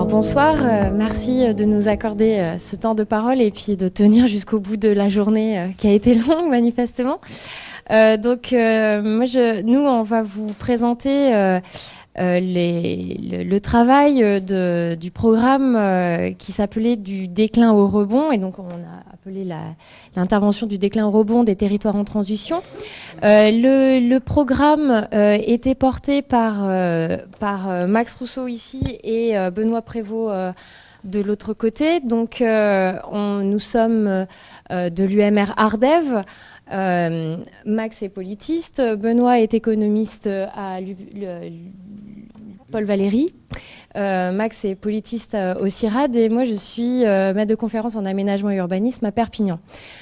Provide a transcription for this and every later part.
bonsoir, merci de nous accorder ce temps de parole et puis de tenir jusqu'au bout de la journée qui a été longue manifestement. Nous on va vous présenter le travail du programme qui s'appelait du déclin au rebond, et donc on a appelé l'intervention du déclin au rebond des territoires en transition. Le programme était porté par Max Rousseau ici et Benoît Prévost de l'autre côté. Donc nous sommes de l'UMR Ardev. Max est politiste, Benoît est économiste à Paul Valéry, Max est politiste au CIRAD et moi je suis maître de conférence en aménagement et urbanisme à Perpignan.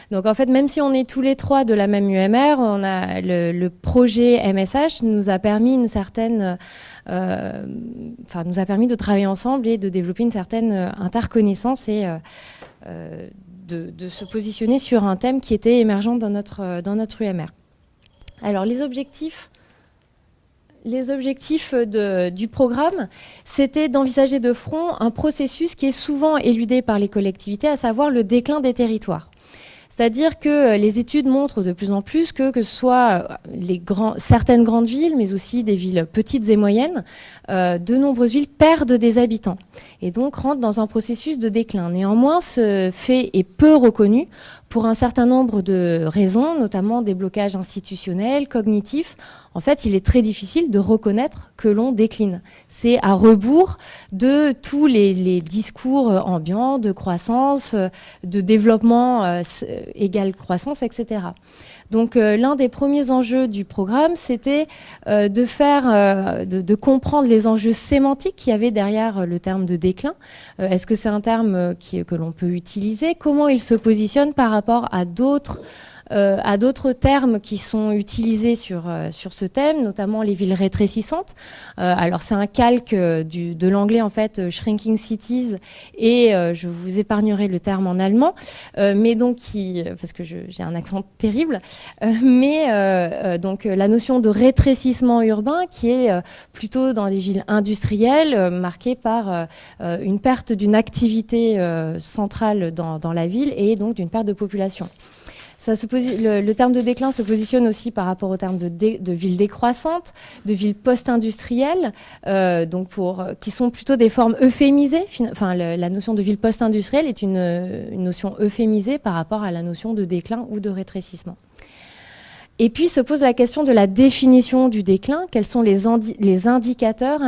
Donc en fait, même si on est tous les trois de la même UMR, on a le projet MSH nous a permis nous a permis de travailler ensemble et de développer une certaine interconnaissance et de se positionner sur un thème qui était émergent dans notre UMR. Alors les objectifs du programme, c'était d'envisager de front un processus qui est souvent éludé par les collectivités, à savoir le déclin des territoires. C'est-à-dire que les études montrent de plus en plus que ce soit certaines grandes villes, mais aussi des villes petites et moyennes, de nombreuses villes perdent des habitants et donc rentrent dans un processus de déclin. Néanmoins, ce fait est peu reconnu pour un certain nombre de raisons, notamment des blocages institutionnels, cognitifs. En fait, il est très difficile de reconnaître que l'on décline. C'est à rebours de tous les discours ambiants de croissance, de développement égale croissance, etc. Donc l'un des premiers enjeux du programme, c'était de comprendre les enjeux sémantiques qu'il y avait derrière le terme de déclin. Est-ce que c'est un terme que l'on peut utiliser? Comment il se positionne par rapport à d'autres termes qui sont utilisés sur ce thème, notamment les villes rétrécissantes. Alors c'est un calque de l'anglais en fait, shrinking cities, et je vous épargnerai le terme en allemand, mais donc parce que j'ai un accent terrible, donc la notion de rétrécissement urbain qui est plutôt dans les villes industrielles, marquées par une perte d'une activité centrale dans la ville et donc d'une perte de population. Le terme de déclin se positionne aussi par rapport au terme de villes décroissantes, de villes post-industrielles, qui sont plutôt des formes euphémisées. Enfin, la notion de ville post-industrielle est une notion euphémisée par rapport à la notion de déclin ou de rétrécissement. Et puis se pose la question de la définition du déclin. Quels sont les indicateurs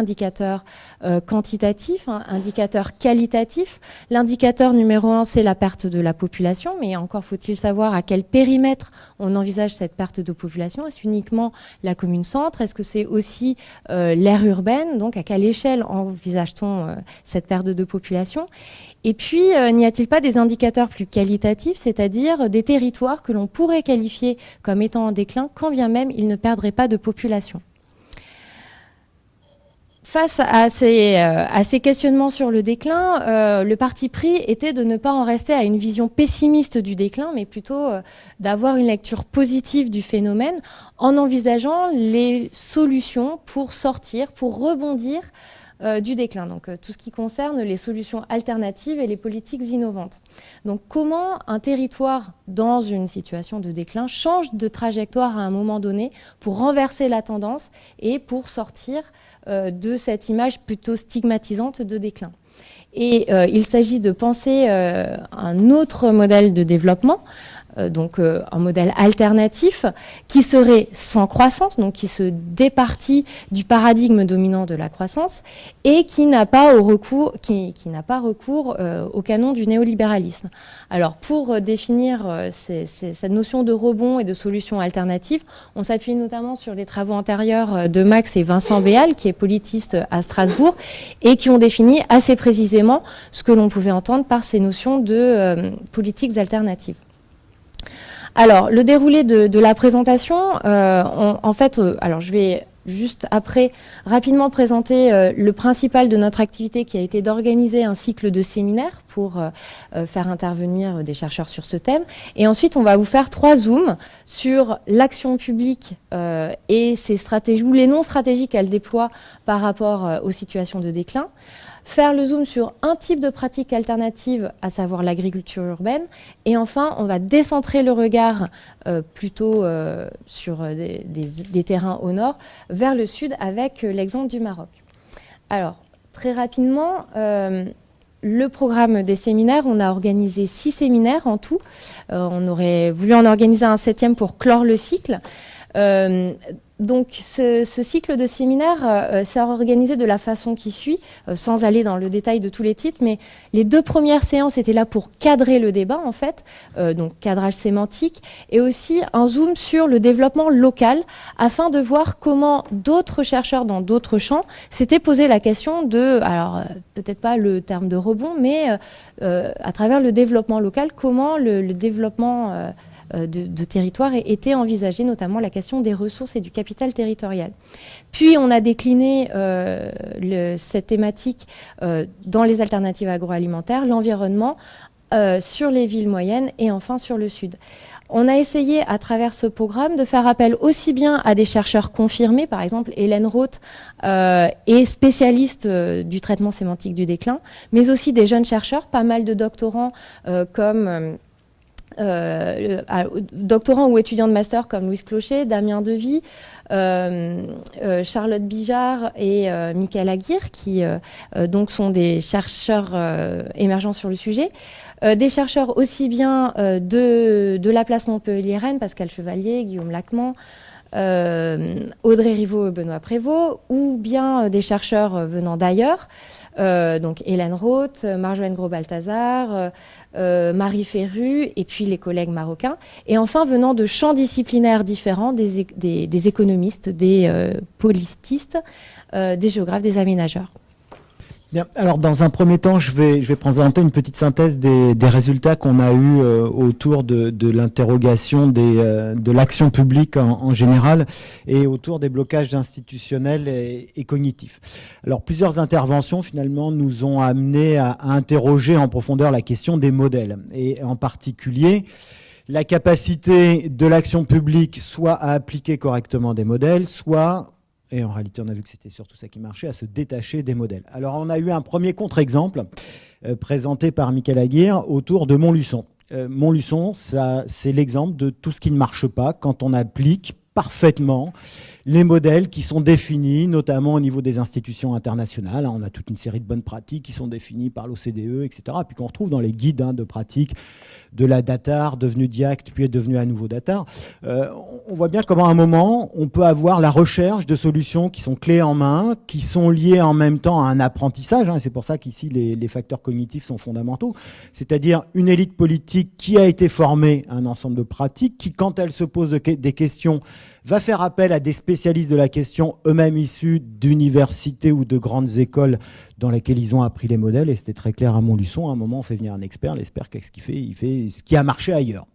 quantitatifs, indicateurs qualitatifs. L'indicateur numéro 1, c'est la perte de la population, mais encore faut-il savoir à quel périmètre on envisage cette perte de population. Est-ce uniquement la commune-centre? Est-ce que c'est aussi l'aire urbaine? Donc à quelle échelle envisage-t-on cette perte de population? Et puis, n'y a-t-il pas des indicateurs plus qualitatifs, c'est-à-dire des territoires que l'on pourrait qualifier comme étant en déclin, quand bien même ils ne perdraient pas de population? Face à ces questionnements sur le déclin, le parti pris était de ne pas en rester à une vision pessimiste du déclin, mais plutôt d'avoir une lecture positive du phénomène en envisageant les solutions pour rebondir du déclin, donc tout ce qui concerne les solutions alternatives et les politiques innovantes. Donc comment un territoire dans une situation de déclin change de trajectoire à un moment donné pour renverser la tendance et pour sortir de cette image plutôt stigmatisante de déclin. Et il s'agit de penser un autre modèle de développement, un modèle alternatif qui serait sans croissance, donc qui se départit du paradigme dominant de la croissance et qui n'a pas recours au canon du néolibéralisme. Alors pour définir cette notion de rebond et de solution alternative, on s'appuie notamment sur les travaux antérieurs de Max et Vincent Béal, qui est politiste à Strasbourg, et qui ont défini assez précisément ce que l'on pouvait entendre par ces notions de politiques alternatives. Alors, le déroulé de la présentation, alors je vais juste après rapidement présenter le principal de notre activité qui a été d'organiser un cycle de séminaires pour faire intervenir des chercheurs sur ce thème. Et ensuite, on va vous faire 3 zooms sur l'action publique et ses stratégies ou les non-stratégies qu'elle déploie par rapport aux situations de déclin. Faire le zoom sur un type de pratique alternative, à savoir l'agriculture urbaine. Et enfin, on va décentrer le regard plutôt sur des terrains au nord vers le sud avec l'exemple du Maroc. Alors, très rapidement, le programme des séminaires, on a organisé 6 séminaires en tout. On aurait voulu en organiser un 7e pour clore le cycle. Donc ce cycle de séminaire s'est organisé de la façon qui suit, sans aller dans le détail de tous les titres, mais les 2 premières séances étaient là pour cadrer le débat en fait, donc cadrage sémantique, et aussi un zoom sur le développement local, afin de voir comment d'autres chercheurs dans d'autres champs s'étaient posé la question de, alors peut-être pas le terme de rebond, mais à travers le développement local, comment le développement de territoire était envisagé, notamment la question des ressources et du capital territorial. Puis on a décliné cette thématique dans les alternatives agroalimentaires, l'environnement, sur les villes moyennes et enfin sur le sud. On a essayé à travers ce programme de faire appel aussi bien à des chercheurs confirmés, par exemple Hélène Roth est spécialiste du traitement sémantique du déclin, mais aussi des jeunes chercheurs, pas mal de doctorants comme doctorants ou étudiants de master comme Louise Clocher, Damien Devy, Charlotte Bijard et Michael Aguirre, qui donc sont des chercheurs émergents sur le sujet. Des chercheurs aussi bien de la place Montpellier-Rennes, Pascal Chevalier, Guillaume Lacman, Audrey Rivaux et Benoît Prévost, ou bien des chercheurs venant d'ailleurs, donc Hélène Roth, Marjolaine Gros-Balthazar, Marie Ferru, et puis les collègues marocains. Et enfin, venant de champs disciplinaires différents, des économistes, des politistes, des géographes, des aménageurs. Bien. Alors, dans un premier temps, je vais présenter une petite synthèse des résultats qu'on a eus autour de l'interrogation de l'action publique en général et autour des blocages institutionnels et cognitifs. Alors, plusieurs interventions, finalement, nous ont amené à interroger en profondeur la question des modèles. Et en particulier, la capacité de l'action publique soit à appliquer correctement des modèles, soit... Et en réalité, on a vu que c'était surtout ça qui marchait, à se détacher des modèles. Alors, on a eu un premier contre-exemple présenté par Michael Aguirre autour de Montluçon. Montluçon, c'est l'exemple de tout ce qui ne marche pas quand on applique parfaitement les modèles qui sont définis, notamment au niveau des institutions internationales. On a toute une série de bonnes pratiques qui sont définies par l'OCDE, etc., puis qu'on retrouve dans les guides de pratique de la DATAR, devenue DIACT, puis est devenue à nouveau DATAR. On voit bien comment à un moment, on peut avoir la recherche de solutions qui sont clés en main, qui sont liées en même temps à un apprentissage, et c'est pour ça qu'ici les facteurs cognitifs sont fondamentaux, c'est-à-dire une élite politique qui a été formée à un ensemble de pratiques, qui, quand elle se pose des questions, va faire appel à des spécialistes de la question, eux-mêmes issus d'universités ou de grandes écoles dans lesquelles ils ont appris les modèles. Et c'était très clair à Montluçon. À un moment, on fait venir un expert. L'expert, qu'est-ce qu'il fait? Il fait ce qui a marché ailleurs.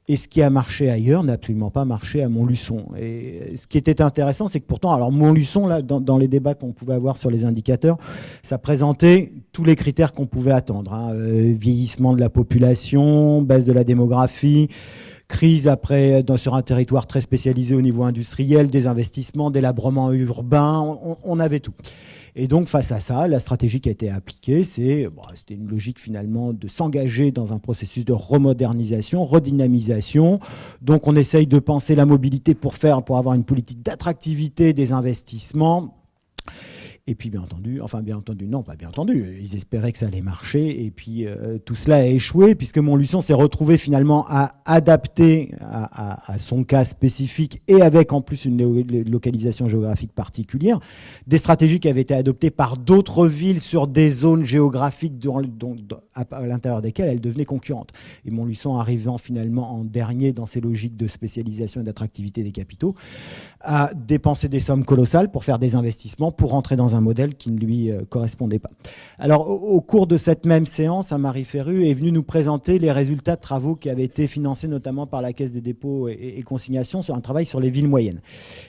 Et ce qui a marché ailleurs n'a absolument pas marché à Montluçon. Et ce qui était intéressant, c'est que pourtant, alors Montluçon, là, dans les débats qu'on pouvait avoir sur les indicateurs, ça présentait tous les critères qu'on pouvait attendre. Vieillissement de la population, baisse de la démographie, crise après sur un territoire très spécialisé au niveau industriel, des investissements, délabrement urbain, on avait tout. Et donc face à ça, la stratégie qui a été appliquée, c'était une logique finalement de s'engager dans un processus de remodernisation, redynamisation. Donc on essaye de penser la mobilité pour avoir une politique d'attractivité des investissements. Et puis bien entendu, non, pas bien entendu, ils espéraient que ça allait marcher, et puis tout cela a échoué, puisque Montluçon s'est retrouvé finalement à adapter à son cas spécifique, et avec en plus une localisation géographique particulière, des stratégies qui avaient été adoptées par d'autres villes sur des zones géographiques à l'intérieur desquelles elles devenaient concurrentes. Et Montluçon, arrivant finalement en dernier dans ces logiques de spécialisation et d'attractivité des capitaux, a dépensé des sommes colossales pour faire des investissements, pour rentrer dans un un modèle qui ne lui correspondait pas. Alors, au cours de cette même séance, Marie Ferru est venue nous présenter les résultats de travaux qui avaient été financés notamment par la Caisse des dépôts et consignations sur un travail sur les villes moyennes.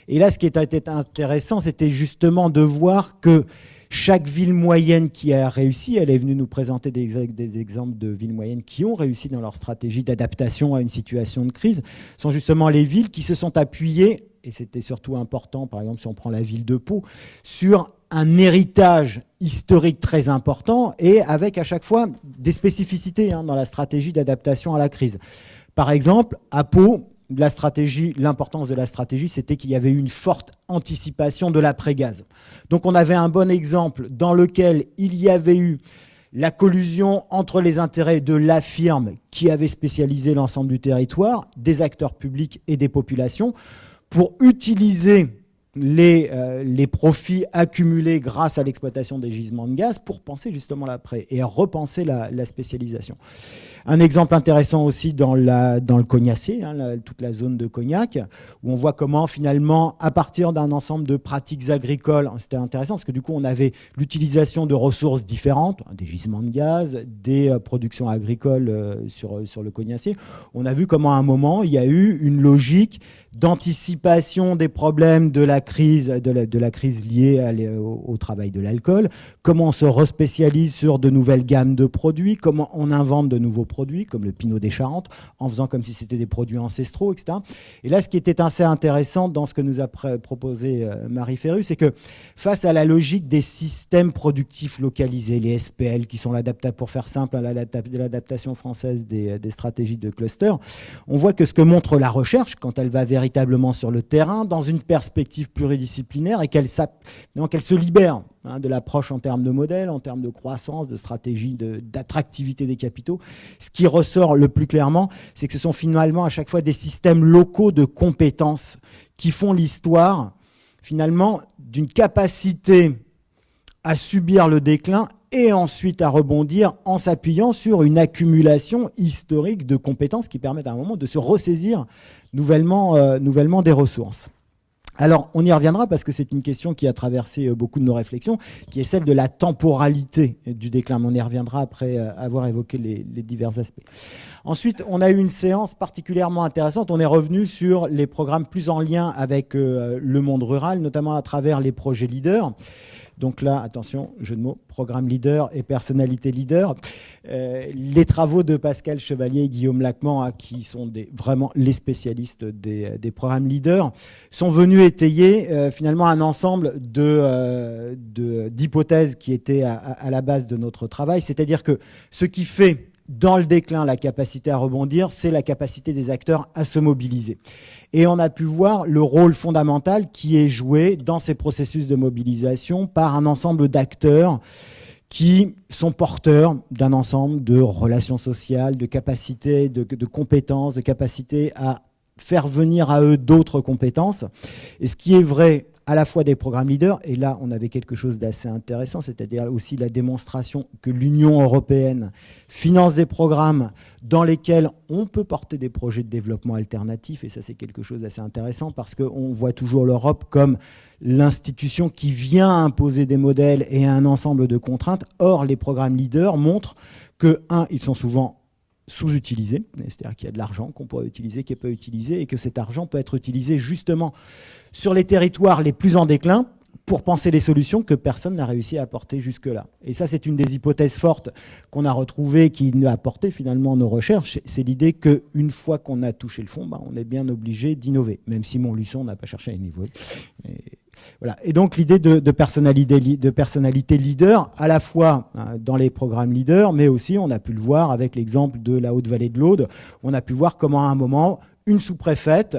Et là, ce qui était intéressant, c'était justement de voir que chaque ville moyenne qui a réussi, elle est venue nous présenter des exemples de villes moyennes qui ont réussi dans leur stratégie d'adaptation à une situation de crise, sont justement les villes qui se sont appuyées, et c'était surtout important, par exemple si on prend la ville de Pau, sur un héritage historique très important et avec à chaque fois des spécificités dans la stratégie d'adaptation à la crise. Par exemple, à Pau, l'importance de la stratégie, c'était qu'il y avait eu une forte anticipation de l'après-gaz. Donc on avait un bon exemple dans lequel il y avait eu la collusion entre les intérêts de la firme qui avait spécialisé l'ensemble du territoire, des acteurs publics et des populations, pour utiliser les profits accumulés grâce à l'exploitation des gisements de gaz pour penser justement l'après et repenser la spécialisation. Un exemple intéressant aussi dans le Cognacier, toute la zone de Cognac, où on voit comment finalement, à partir d'un ensemble de pratiques agricoles, c'était intéressant parce que du coup on avait l'utilisation de ressources différentes, des gisements de gaz, des productions agricoles sur le Cognacier. On a vu comment à un moment il y a eu une logique d'anticipation des problèmes de la crise liée au travail de l'alcool, comment on se respécialise sur de nouvelles gammes de produits, comment on invente de nouveaux produits comme le Pinot des Charentes en faisant comme si c'était des produits ancestraux, etc. Et là, ce qui était assez intéressant dans ce que nous a proposé Marie Ferru, c'est que face à la logique des systèmes productifs localisés, les SPL qui sont l'adaptation, pour faire simple, l'adaptation française des stratégies de cluster, on voit que ce que montre la recherche quand elle va véritablement sur le terrain, dans une perspective pluridisciplinaire et qu'elle se libère de l'approche en termes de modèles, en termes de croissance, de stratégie, d'attractivité des capitaux. Ce qui ressort le plus clairement, c'est que ce sont finalement à chaque fois des systèmes locaux de compétences qui font l'histoire finalement d'une capacité à subir le déclin et ensuite à rebondir en s'appuyant sur une accumulation historique de compétences qui permettent à un moment de se ressaisir nouvellement des ressources. Alors, on y reviendra parce que c'est une question qui a traversé beaucoup de nos réflexions, qui est celle de la temporalité du déclin. On y reviendra après avoir évoqué les divers aspects. Ensuite, on a eu une séance particulièrement intéressante. On est revenu sur les programmes plus en lien avec le monde rural, notamment à travers les projets leaders. Donc là, attention, jeu de mots, programme leader et personnalité leader. Les travaux de Pascal Chevalier et Guillaume Lacmant, qui sont vraiment les spécialistes des programmes leaders, sont venus étayer finalement un ensemble d'hypothèses qui étaient à la base de notre travail. C'est-à-dire que ce qui fait dans le déclin la capacité à rebondir, c'est la capacité des acteurs à se mobiliser. Et on a pu voir le rôle fondamental qui est joué dans ces processus de mobilisation par un ensemble d'acteurs qui sont porteurs d'un ensemble de relations sociales, de capacités, de compétences, de capacités à faire venir à eux d'autres compétences. Et ce qui est vrai à la fois des programmes leaders, et là on avait quelque chose d'assez intéressant, c'est-à-dire aussi la démonstration que l'Union européenne finance des programmes dans lesquels on peut porter des projets de développement alternatifs, et ça c'est quelque chose d'assez intéressant parce qu'on voit toujours l'Europe comme l'institution qui vient imposer des modèles et un ensemble de contraintes. Or, les programmes leaders montrent que, ils sont souvent sous-utilisés, c'est-à-dire qu'il y a de l'argent qu'on pourrait utiliser, qui n'est pas utilisé, et que cet argent peut être utilisé justement sur les territoires les plus en déclin pour penser les solutions que personne n'a réussi à apporter jusque-là. Et ça, c'est une des hypothèses fortes qu'on a retrouvées, qui nous a apporté finalement nos recherches, c'est l'idée qu'une fois qu'on a touché le fond, on est bien obligé d'innover, même si Montluçon n'a pas cherché à innover. Voilà. Et donc l'idée de personnalité leader, à la fois dans les programmes leaders, mais aussi on a pu le voir avec l'exemple de la Haute-Vallée de l'Aude, on a pu voir comment à un moment, une sous-préfète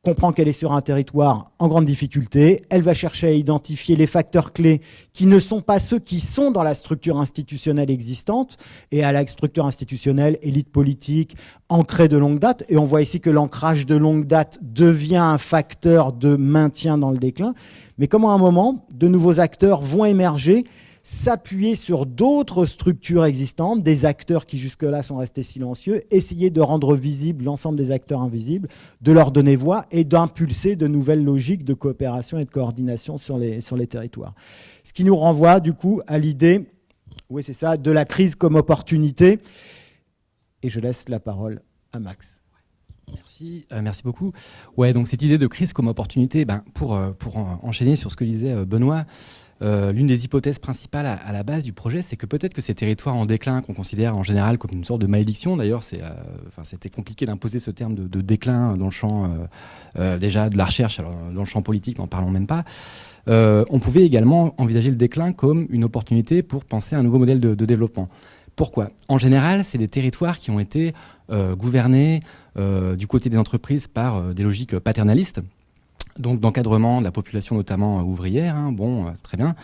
comprend qu'elle est sur un territoire en grande difficulté, elle va chercher à identifier les facteurs clés qui ne sont pas ceux qui sont dans la structure institutionnelle existante, et à la structure institutionnelle, élite politique, ancrée de longue date, et on voit ici que l'ancrage de longue date devient un facteur de maintien dans le déclin, mais comment à un moment, de nouveaux acteurs vont émerger s'appuyer sur d'autres structures existantes, des acteurs qui jusque-là sont restés silencieux, essayer de rendre visible l'ensemble des acteurs invisibles, de leur donner voix et d'impulser de nouvelles logiques de coopération et de coordination sur les territoires. Ce qui nous renvoie du coup à l'idée, oui c'est ça, de la crise comme opportunité. Et je laisse la parole à Max. Merci beaucoup. Ouais, donc cette idée de crise comme opportunité, pour enchaîner sur ce que disait Benoît, l'une des hypothèses principales à la base du projet, c'est que peut-être que ces territoires en déclin, qu'on considère en général comme une sorte de malédiction, d'ailleurs, c'était compliqué d'imposer ce terme de déclin dans le champ déjà de la recherche, alors, dans le champ politique, n'en parlons même pas. On pouvait également envisager le déclin comme une opportunité pour penser à un nouveau modèle de développement. Pourquoi ? En général, c'est des territoires qui ont été gouvernés du côté des entreprises par des logiques paternalistes, donc d'encadrement de la population notamment ouvrière, très bien.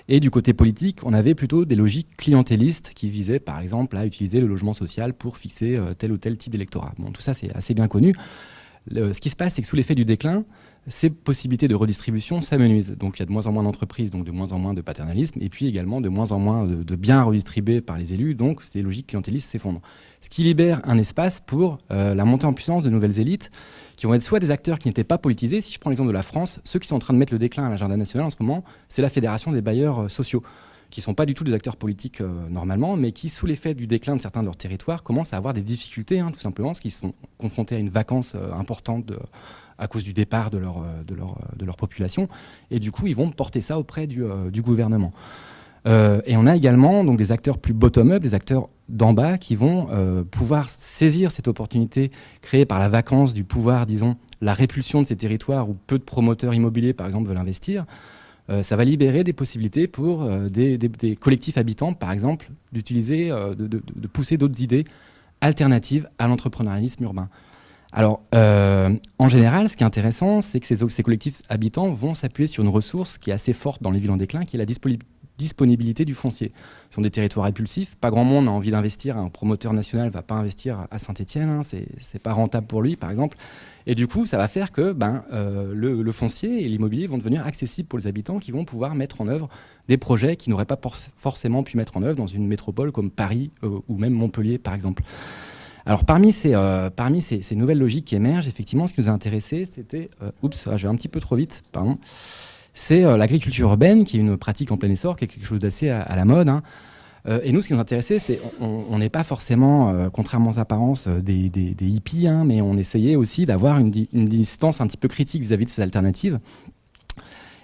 Et du côté politique, on avait plutôt des logiques clientélistes qui visaient par exemple à utiliser le logement social pour fixer tel ou tel type d'électorat. Bon, tout ça c'est assez bien connu. Ce qui se passe, c'est que sous l'effet du déclin, ces possibilités de redistribution s'amenuisent. Donc il y a de moins en moins d'entreprises, donc de moins en moins de paternalisme, et puis également de moins en moins de biens redistribués par les élus, donc ces logiques clientélistes s'effondrent. Ce qui libère un espace pour la montée en puissance de nouvelles élites, qui vont être soit des acteurs qui n'étaient pas politisés. Si je prends l'exemple de la France, ceux qui sont en train de mettre le déclin à l'agenda national en ce moment, c'est la Fédération des bailleurs sociaux, qui ne sont pas du tout des acteurs politiques normalement, mais qui, sous l'effet du déclin de certains de leurs territoires, commencent à avoir des difficultés, tout simplement, parce qu'ils sont confrontés à une vacance importante à cause du départ de leur population. Et du coup, ils vont porter ça auprès du gouvernement. Et on a également donc, des acteurs plus bottom-up, des acteurs d'en bas, qui vont pouvoir saisir cette opportunité créée par la vacance du pouvoir, disons, la répulsion de ces territoires où peu de promoteurs immobiliers, par exemple, veulent investir. Ça va libérer des possibilités pour des collectifs habitants, par exemple, d'utiliser, de pousser d'autres idées alternatives à l'entrepreneurialisme urbain. Alors, en général, ce qui est intéressant, c'est que ces collectifs habitants vont s'appuyer sur une ressource qui est assez forte dans les villes en déclin, qui est la disponibilité du foncier. Ce sont des territoires répulsifs. Pas grand monde a envie d'investir. Un promoteur national ne va pas investir à Saint-Étienne. C'est pas rentable pour lui, par exemple. Et du coup, ça va faire que le foncier et l'immobilier vont devenir accessibles pour les habitants qui vont pouvoir mettre en œuvre des projets qu'ils n'auraient pas forcément pu mettre en œuvre dans une métropole comme Paris ou même Montpellier, par exemple. Alors, parmi ces nouvelles logiques qui émergent, effectivement, ce qui nous a intéressés, c'était... je vais un petit peu trop vite, pardon. C'est l'agriculture urbaine, qui est une pratique en plein essor, qui est quelque chose d'assez à la mode. Et nous, ce qui nous intéressait, c'est on n'est pas forcément, contrairement aux apparences, des hippies, mais on essayait aussi d'avoir une distance un petit peu critique vis-à-vis de ces alternatives.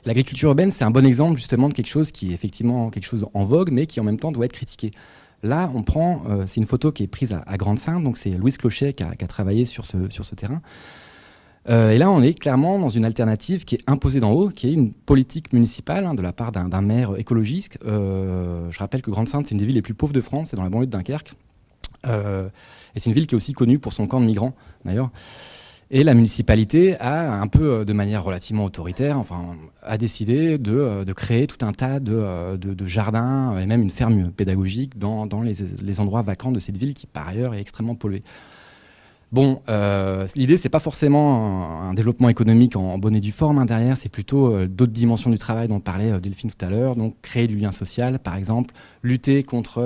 L'agriculture urbaine, c'est un bon exemple justement de quelque chose qui est effectivement quelque chose en vogue, mais qui en même temps doit être critiqué. Là, on prend, c'est une photo qui est prise à Grande-Synthe, donc c'est Louise Clochet qui a travaillé sur ce terrain. Et là, on est clairement dans une alternative qui est imposée d'en haut, qui est une politique municipale de la part d'un maire écologiste. Je rappelle que Grande-Synthe, c'est une des villes les plus pauvres de France, c'est dans la banlieue de Dunkerque. Et c'est une ville qui est aussi connue pour son camp de migrants, d'ailleurs. Et la municipalité a, un peu de manière relativement autoritaire, a décidé de créer tout un tas de jardins et même une ferme pédagogique dans les endroits vacants de cette ville qui, par ailleurs, est extrêmement polluée. Bon, l'idée, c'est pas forcément un développement économique en bonne et due forme derrière, c'est plutôt d'autres dimensions du travail dont parlait Delphine tout à l'heure, donc créer du lien social, par exemple, lutter contre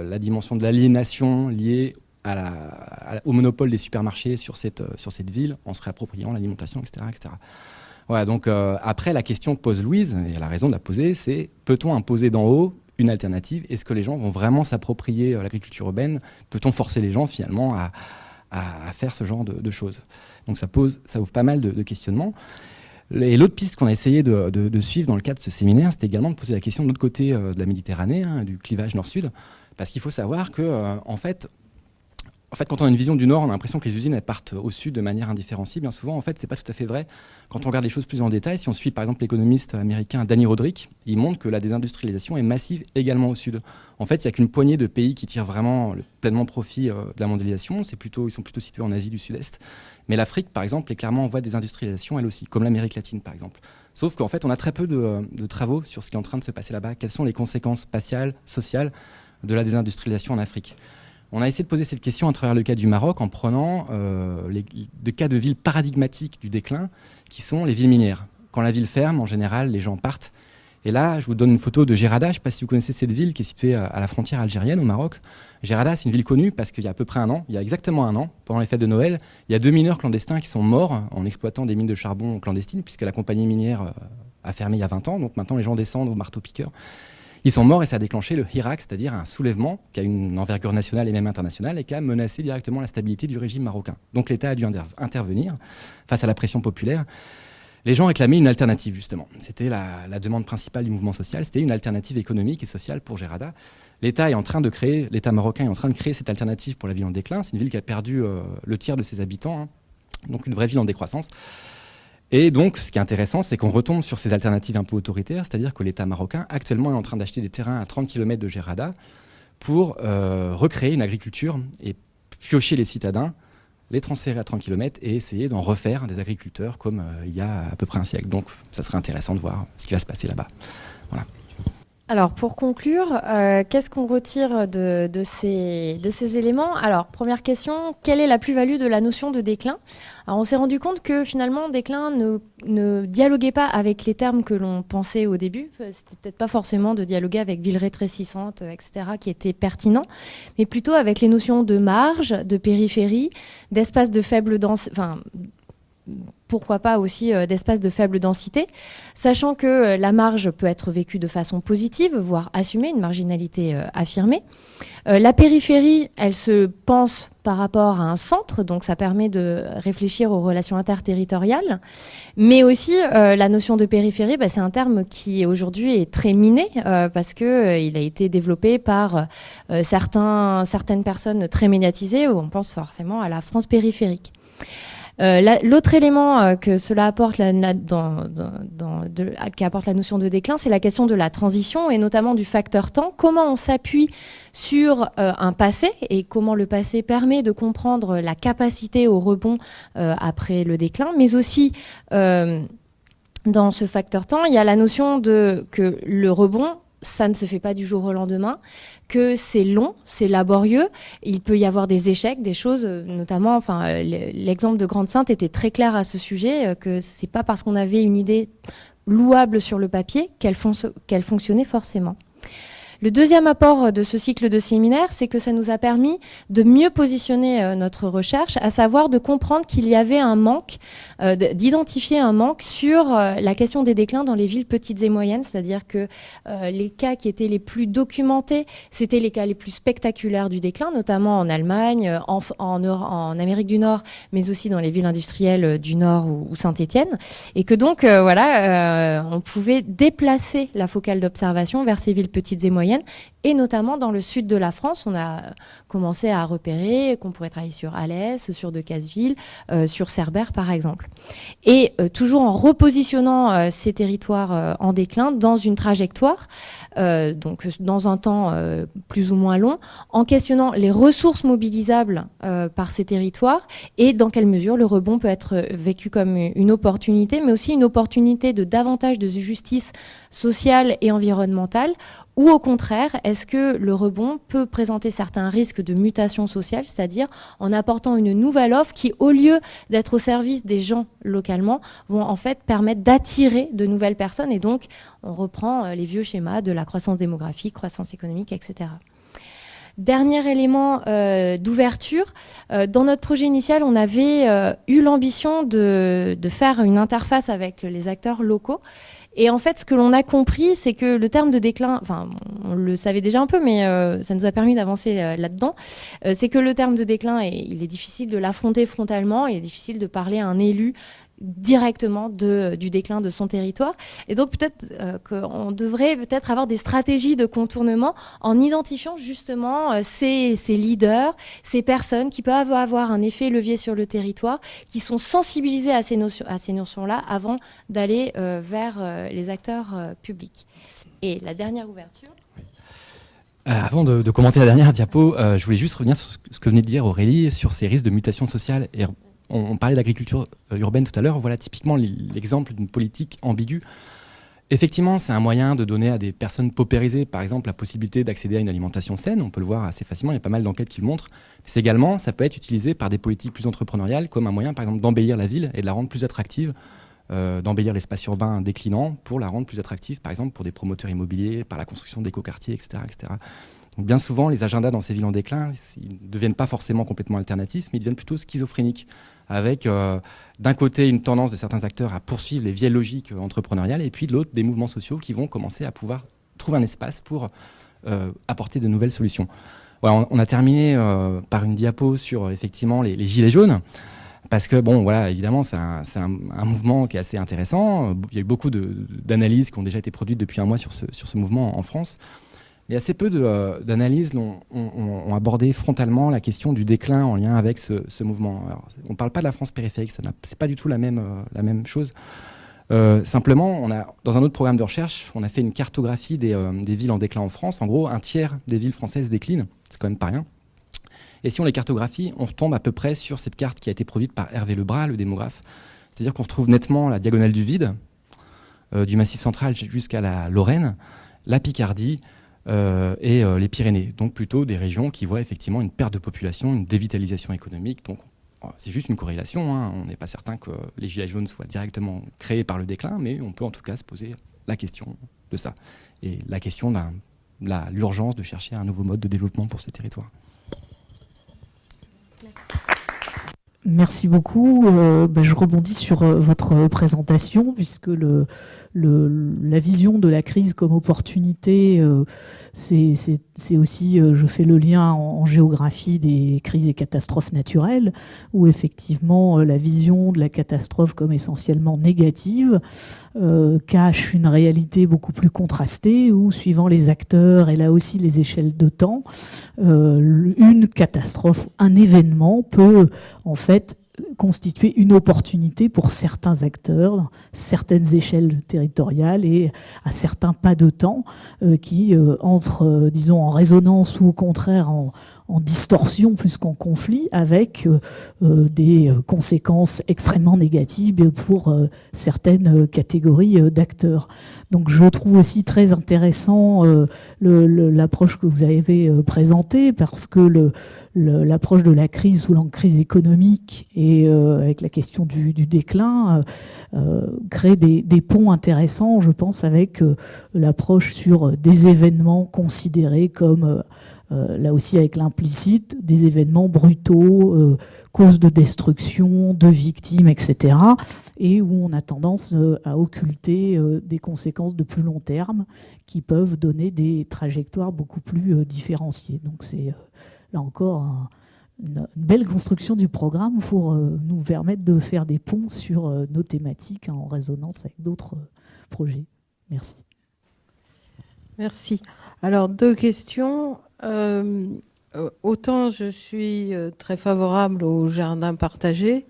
la dimension de l'aliénation liée au monopole des supermarchés sur cette ville, en se réappropriant l'alimentation, etc., etc. Voilà, donc après, la question que pose Louise, et elle a raison de la poser, c'est peut-on imposer d'en haut une alternative ? Est-ce que les gens vont vraiment s'approprier l'agriculture urbaine ? Peut-on forcer les gens, finalement, à faire ce genre de choses. Donc ça ouvre pas mal de questionnements. Et l'autre piste qu'on a essayé de suivre dans le cadre de ce séminaire, c'était également de poser la question de l'autre côté de la Méditerranée, du clivage nord-sud, parce qu'il faut savoir que, en fait, quand on a une vision du Nord, on a l'impression que les usines elles partent au Sud de manière indifférenciée. Bien souvent, en fait, c'est pas tout à fait vrai. Quand on regarde les choses plus en détail, si on suit par exemple l'économiste américain Danny Roderick, il montre que la désindustrialisation est massive également au Sud. En fait, il n'y a qu'une poignée de pays qui tirent vraiment pleinement profit de la mondialisation. Ils sont plutôt situés en Asie du Sud-Est. Mais l'Afrique, par exemple, est clairement en voie de désindustrialisation, elle aussi, comme l'Amérique latine, par exemple. Sauf qu'en fait, on a très peu de travaux sur ce qui est en train de se passer là-bas. Quelles sont les conséquences spatiales, sociales de la désindustrialisation en Afrique ? On a essayé de poser cette question à travers le cas du Maroc en prenant des cas de villes paradigmatiques du déclin qui sont les villes minières. Quand la ville ferme, en général, les gens partent Et là, je vous donne une photo de Gerada. Je ne sais pas si vous connaissez cette ville qui est située à la frontière algérienne, au Maroc. Gerada, c'est une ville connue parce qu'il y a à peu près un an, il y a exactement un an, pendant les fêtes de Noël, il y a 2 mineurs clandestins qui sont morts en exploitant des mines de charbon clandestines, puisque la compagnie minière a fermé il y a 20 ans. Donc maintenant, les gens descendent au marteau-piqueur. Ils sont morts et ça a déclenché le Hirak, c'est-à-dire un soulèvement qui a une envergure nationale et même internationale et qui a menacé directement la stabilité du régime marocain. Donc l'État a dû intervenir face à la pression populaire. Les gens réclamaient une alternative, justement. C'était la demande principale du mouvement social, c'était une alternative économique et sociale pour Gerada. L'État marocain est en train de créer cette alternative pour la ville en déclin. C'est une ville qui a perdu le tiers de ses habitants, hein. Donc une vraie ville en décroissance. Et donc, ce qui est intéressant, c'est qu'on retombe sur ces alternatives un peu autoritaires, c'est-à-dire que l'État marocain, actuellement, est en train d'acheter des terrains à 30 km de Gerada pour recréer une agriculture et piocher les citadins, les transférer à 30 km et essayer d'en refaire des agriculteurs comme il y a à peu près un siècle. Donc, ça serait intéressant de voir ce qui va se passer là-bas. Voilà. Alors, pour conclure, qu'est-ce qu'on retire de ces éléments? Alors, première question, quelle est la plus-value de la notion de déclin? Alors, on s'est rendu compte que finalement, déclin ne dialoguait pas avec les termes que l'on pensait au début. C'était peut-être pas forcément de dialoguer avec ville rétrécissante, etc., qui était pertinent, mais plutôt avec les notions de marge, de périphérie, d'espace de faible densité, pourquoi pas aussi d'espaces de faible densité, sachant que la marge peut être vécue de façon positive, voire assumée, une marginalité affirmée. La périphérie, elle se pense par rapport à un centre, donc ça permet de réfléchir aux relations interterritoriales, mais aussi la notion de périphérie, c'est un terme qui aujourd'hui est très miné, parce qu'il a été développé par certaines personnes très médiatisées, où on pense forcément à la France périphérique. L'autre élément que cela apporte qu'apporte la notion de déclin, c'est la question de la transition et notamment du facteur temps. Comment on s'appuie sur un passé et comment le passé permet de comprendre la capacité au rebond après le déclin, mais aussi dans ce facteur temps, il y a la notion que le rebond, ça ne se fait pas du jour au lendemain, que c'est long, c'est laborieux, il peut y avoir des échecs, des choses, notamment, l'exemple de Grande-Synthe était très clair à ce sujet, que c'est pas parce qu'on avait une idée louable sur le papier qu'elle fonctionnait forcément. Le deuxième apport de ce cycle de séminaire, c'est que ça nous a permis de mieux positionner notre recherche, à savoir de comprendre qu'il y avait un manque, d'identifier un manque sur la question des déclins dans les villes petites et moyennes, c'est-à-dire que les cas qui étaient les plus documentés, c'était les cas les plus spectaculaires du déclin, notamment en Allemagne, en Amérique du Nord, mais aussi dans les villes industrielles du Nord ou Saint-Étienne, et que donc on pouvait déplacer la focale d'observation vers ces villes petites et moyennes. Et notamment dans le sud de la France, on a commencé à repérer qu'on pourrait travailler sur Alès, sur Decazeville, sur Cerbère par exemple. Et toujours en repositionnant ces territoires en déclin dans une trajectoire, donc dans un temps plus ou moins long, en questionnant les ressources mobilisables par ces territoires et dans quelle mesure le rebond peut être vécu comme une opportunité, mais aussi une opportunité de davantage de justice sociale et environnementale. Ou au contraire, est-ce que le rebond peut présenter certains risques de mutation sociale, c'est-à-dire en apportant une nouvelle offre qui, au lieu d'être au service des gens localement, vont en fait permettre d'attirer de nouvelles personnes. Et donc, on reprend les vieux schémas de la croissance démographique, croissance économique, etc. Dernier élément d'ouverture, dans notre projet initial, on avait eu l'ambition de faire une interface avec les acteurs locaux. Et en fait, ce que l'on a compris, c'est que le terme de déclin, on le savait déjà un peu, mais ça nous a permis d'avancer là-dedans, c'est que le terme de déclin, il est difficile de l'affronter frontalement, il est difficile de parler à un élu directement du déclin de son territoire. Et donc peut-être qu'on devrait peut-être avoir des stratégies de contournement en identifiant justement ces leaders, ces personnes qui peuvent avoir un effet levier sur le territoire, qui sont sensibilisés à ces notions-là avant d'aller vers les acteurs publics. Et la dernière ouverture. Avant de commenter la dernière diapo, je voulais juste revenir sur ce que venait de dire Aurélie sur ces risques de mutation sociale. Et on parlait d'agriculture urbaine tout à l'heure. Voilà typiquement l'exemple d'une politique ambiguë. Effectivement, c'est un moyen de donner à des personnes paupérisées, par exemple, la possibilité d'accéder à une alimentation saine. On peut le voir assez facilement, il y a pas mal d'enquêtes qui le montrent. C'est également, ça peut être utilisé par des politiques plus entrepreneuriales comme un moyen, par exemple, d'embellir la ville et de la rendre plus attractive d'embellir l'espace urbain déclinant pour la rendre plus attractive, par exemple pour des promoteurs immobiliers, par la construction d'écoquartiers, etc., etc. Donc bien souvent, les agendas dans ces villes en déclin, ils ne deviennent pas forcément complètement alternatifs, mais ils deviennent plutôt schizophréniques, avec d'un côté une tendance de certains acteurs à poursuivre les vieilles logiques entrepreneuriales, et puis de l'autre, des mouvements sociaux qui vont commencer à pouvoir trouver un espace pour apporter de nouvelles solutions. Voilà, on a terminé par une diapo sur effectivement les gilets jaunes, parce que bon, voilà, évidemment, c'est un mouvement qui est assez intéressant. Il y a eu beaucoup d'analyses qui ont déjà été produites depuis un mois sur ce mouvement en France. Mais assez peu d'analyses ont abordé frontalement la question du déclin en lien avec ce mouvement. Alors, on ne parle pas de la France périphérique, ce n'est pas du tout la même chose. Simplement, dans un autre programme de recherche, on a fait une cartographie des villes en déclin en France. En gros, un tiers des villes françaises déclinent, c'est quand même pas rien. Et si on les cartographie, on retombe à peu près sur cette carte qui a été produite par Hervé Lebras, le démographe. C'est-à-dire qu'on retrouve nettement la diagonale du vide, du Massif central jusqu'à la Lorraine, la Picardie, et les Pyrénées, donc plutôt des régions qui voient effectivement une perte de population, une dévitalisation économique. Donc c'est juste une corrélation, hein. On n'est pas certain que les gilets jaunes soient directement créés par le déclin, mais on peut en tout cas se poser la question de ça, et la question de l'urgence de chercher un nouveau mode de développement pour ces territoires. Merci beaucoup. Je rebondis sur votre présentation, puisque la vision de la crise comme opportunité, c'est aussi, je fais le lien en géographie des crises et catastrophes naturelles, où effectivement la vision de la catastrophe comme essentiellement négative cache une réalité beaucoup plus contrastée, où suivant les acteurs et là aussi les échelles de temps, une catastrophe, un événement peut en fait constituer une opportunité pour certains acteurs, certaines échelles territoriales et à certains pas de temps qui entrent, disons, en résonance ou au contraire en distorsion plus qu'en conflit avec des conséquences extrêmement négatives pour certaines catégories d'acteurs. Donc je trouve aussi très intéressant l'approche que vous avez présentée, parce que l'approche de la crise sous l'angle crise économique et avec la question du déclin crée des ponts intéressants, je pense, avec l'approche sur des événements considérés comme là aussi avec l'implicite, des événements brutaux, causes de destruction, de victimes, etc. Et où on a tendance à occulter des conséquences de plus long terme qui peuvent donner des trajectoires beaucoup plus différenciées. Donc c'est là encore une belle construction du programme pour nous permettre de faire des ponts sur nos thématiques en résonance avec d'autres projets. Merci. Merci. Alors, deux questions. Autant je suis très favorable aux jardins partagés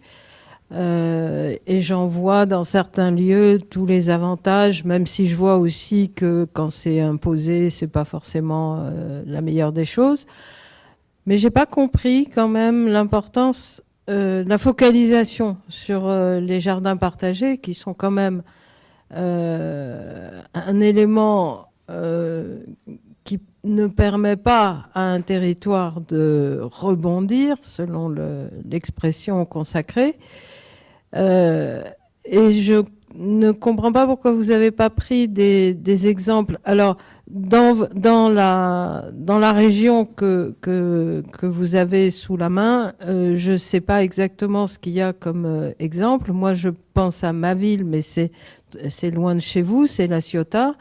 et j'en vois dans certains lieux tous les avantages, même si je vois aussi que quand c'est imposé, c'est pas forcément la meilleure des choses. Mais j'ai pas compris quand même l'importance, la focalisation sur les jardins partagés, qui sont quand même un élément qui ne permet pas à un territoire de rebondir, selon l'expression consacrée. Et je ne comprends pas pourquoi vous n'avez pas pris des exemples. Alors, dans la région que vous avez sous la main, je ne sais pas exactement ce qu'il y a comme exemple. Moi, je pense à ma ville, mais c'est loin de chez vous, c'est La Ciotat.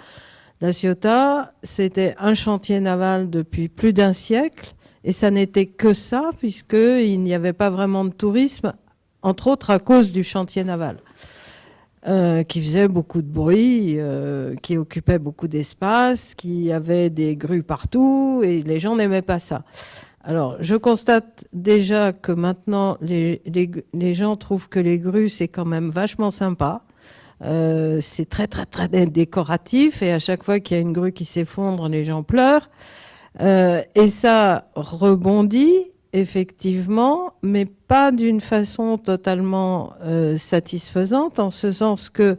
La Ciotat, c'était un chantier naval depuis plus d'un siècle, et ça n'était que ça, puisqu'il n'y avait pas vraiment de tourisme, entre autres à cause du chantier naval, qui faisait beaucoup de bruit, qui occupait beaucoup d'espace, qui avait des grues partout, et les gens n'aimaient pas ça. Alors, je constate déjà que maintenant, les gens trouvent que les grues, c'est quand même vachement sympa. C'est très très très décoratif, et à chaque fois qu'il y a une grue qui s'effondre, les gens pleurent, et ça rebondit effectivement, mais pas d'une façon totalement satisfaisante, en ce sens que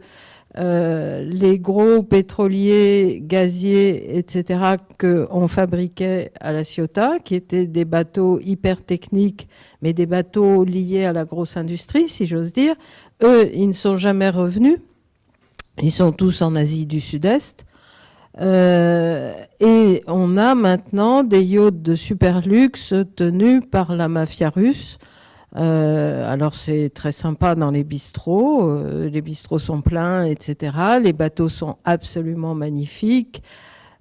les gros pétroliers, gaziers, etc., qu'on fabriquait à La Ciotat, qui étaient des bateaux hyper techniques, mais des bateaux liés à la grosse industrie, si j'ose dire. Eux, ils ne sont jamais revenus. Ils sont tous en Asie du Sud-Est. Et on a maintenant des yachts de super luxe tenus par la mafia russe. Alors c'est très sympa dans les bistrots sont pleins, etc. Les bateaux sont absolument magnifiques,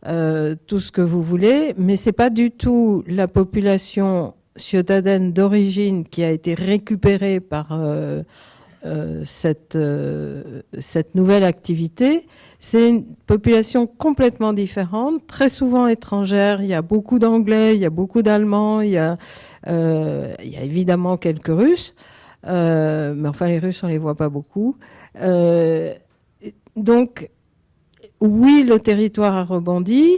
tout ce que vous voulez, mais c'est pas du tout la population ciotadenne d'origine qui a été récupérée par cette nouvelle activité. C'est une population complètement différente, très souvent étrangère. Il y a beaucoup d'Anglais, il y a beaucoup d'Allemands, il y a évidemment quelques Russes, mais enfin les Russes on les voit pas beaucoup. Donc oui, le territoire a rebondi,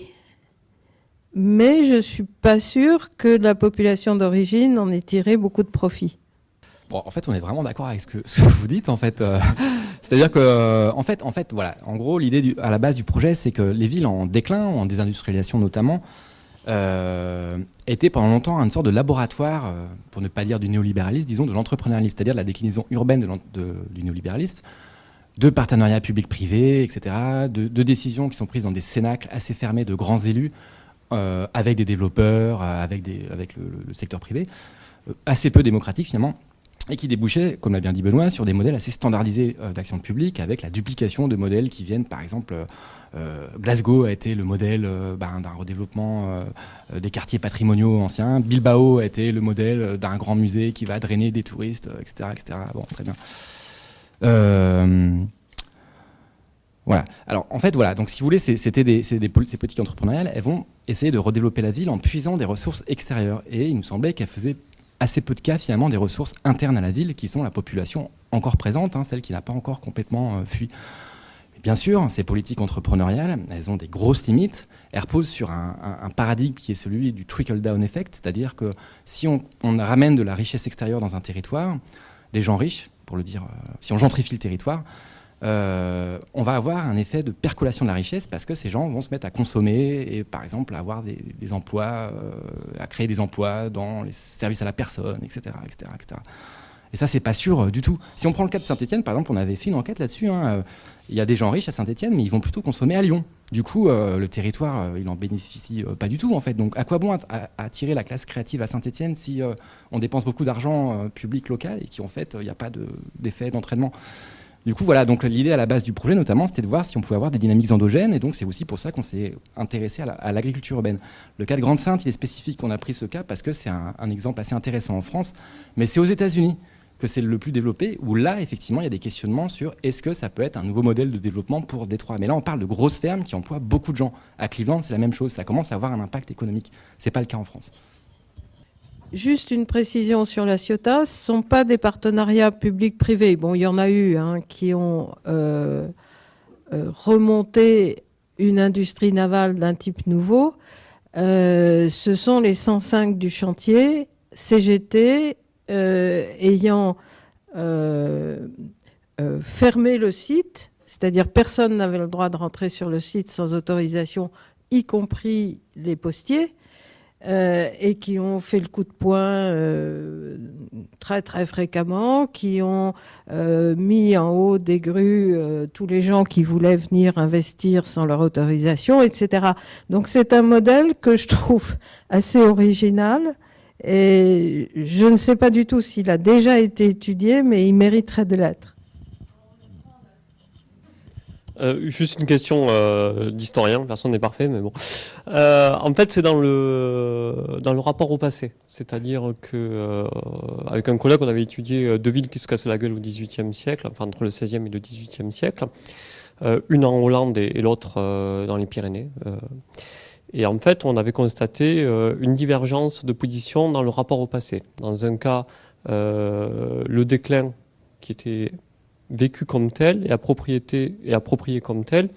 mais je suis pas sûre que la population d'origine en ait tiré beaucoup de profit. Bon, en fait, on est vraiment d'accord avec ce que vous dites, en fait. C'est-à-dire que, en fait, voilà. En gros, l'idée à la base du projet, c'est que les villes en déclin, en désindustrialisation notamment, étaient pendant longtemps une sorte de laboratoire, pour ne pas dire du néolibéralisme, disons de l'entrepreneurialisme, c'est-à-dire de la déclinaison urbaine du néolibéralisme, de partenariats publics-privés, etc., de décisions qui sont prises dans des cénacles assez fermés de grands élus, avec des développeurs, avec le secteur privé, assez peu démocratique finalement, et qui débouchait, comme l'a bien dit Benoît, sur des modèles assez standardisés d'action publique, avec la duplication de modèles qui viennent, par exemple, Glasgow a été le modèle d'un redéveloppement des quartiers patrimoniaux anciens, Bilbao a été le modèle d'un grand musée qui va drainer des touristes, etc., etc. Bon, très bien. Voilà. Alors, en fait, voilà. Donc, si vous voulez, ces politiques entrepreneuriales, elles vont essayer de redévelopper la ville en puisant des ressources extérieures. Et il nous semblait qu'elles faisaient assez peu de cas finalement des ressources internes à la ville qui sont la population encore présente, celle qui n'a pas encore complètement fui. Mais bien sûr, ces politiques entrepreneuriales, elles ont des grosses limites. Elles reposent sur un paradigme qui est celui du trickle-down effect, c'est-à-dire que si on ramène de la richesse extérieure dans un territoire, des gens riches, pour le dire, si on gentrifie le territoire, on va avoir un effet de percolation de la richesse parce que ces gens vont se mettre à consommer et par exemple à avoir des emplois, à créer des emplois dans les services à la personne, etc. etc., etc. Et ça, c'est pas sûr du tout. Si on prend le cas de Saint-Étienne, par exemple, on avait fait une enquête là-dessus. Il y a des gens riches à Saint-Étienne, mais ils vont plutôt consommer à Lyon. Du coup, le territoire, il en bénéficie pas du tout, en fait. Donc, à quoi bon attirer la classe créative à Saint-Étienne si on dépense beaucoup d'argent public local et qu'en fait, il n'y a pas d'effet d'entraînement. Du coup, voilà, donc l'idée à la base du projet, notamment, c'était de voir si on pouvait avoir des dynamiques endogènes, et donc c'est aussi pour ça qu'on s'est intéressé à l'agriculture urbaine. Le cas de Grande-Synthe, il est spécifique, on a pris ce cas parce que c'est un exemple assez intéressant en France, mais c'est aux États-Unis que c'est le plus développé, où là, effectivement, il y a des questionnements sur est-ce que ça peut être un nouveau modèle de développement pour Détroit. Mais là, on parle de grosses fermes qui emploient beaucoup de gens. À Cleveland, c'est la même chose, ça commence à avoir un impact économique. C'est pas le cas en France. Juste une précision sur La Ciotat, ce ne sont pas des partenariats publics-privés. Bon, il y en a eu qui ont remonté une industrie navale d'un type nouveau. Ce sont les 105 du chantier, CGT, ayant fermé le site, c'est-à-dire personne n'avait le droit de rentrer sur le site sans autorisation, y compris les postiers. Et qui ont fait le coup de poing très très fréquemment, qui ont mis en haut des grues tous les gens qui voulaient venir investir sans leur autorisation, etc. Donc c'est un modèle que je trouve assez original et je ne sais pas du tout s'il a déjà été étudié, mais il mériterait de l'être. Juste une question d'historien, personne n'est parfait, mais bon. En fait, c'est dans le rapport au passé. C'est-à-dire que avec un collègue, on avait étudié deux villes qui se cassaient la gueule au XVIIIe siècle, enfin entre le XVIe et le XVIIIe siècle, une en Hollande et l'autre dans les Pyrénées. Et en fait, on avait constaté une divergence de position dans le rapport au passé. Dans un cas, le déclin qui était vécu comme tel et approprié comme tel,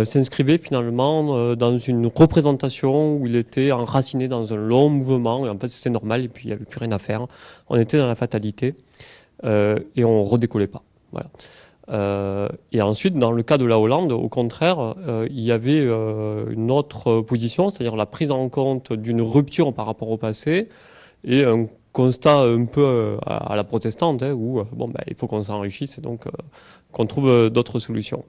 s'inscrivait finalement dans une représentation où il était enraciné dans un long mouvement, et en fait c'était normal, et puis il n'y avait plus rien à faire. On était dans la fatalité, et on redécollait pas. Voilà. Et ensuite, dans le cas de la Hollande, au contraire, il y avait une autre position, c'est-à-dire la prise en compte d'une rupture par rapport au passé et un constat un peu à la protestante, où il faut qu'on s'enrichisse et donc qu'on trouve d'autres solutions.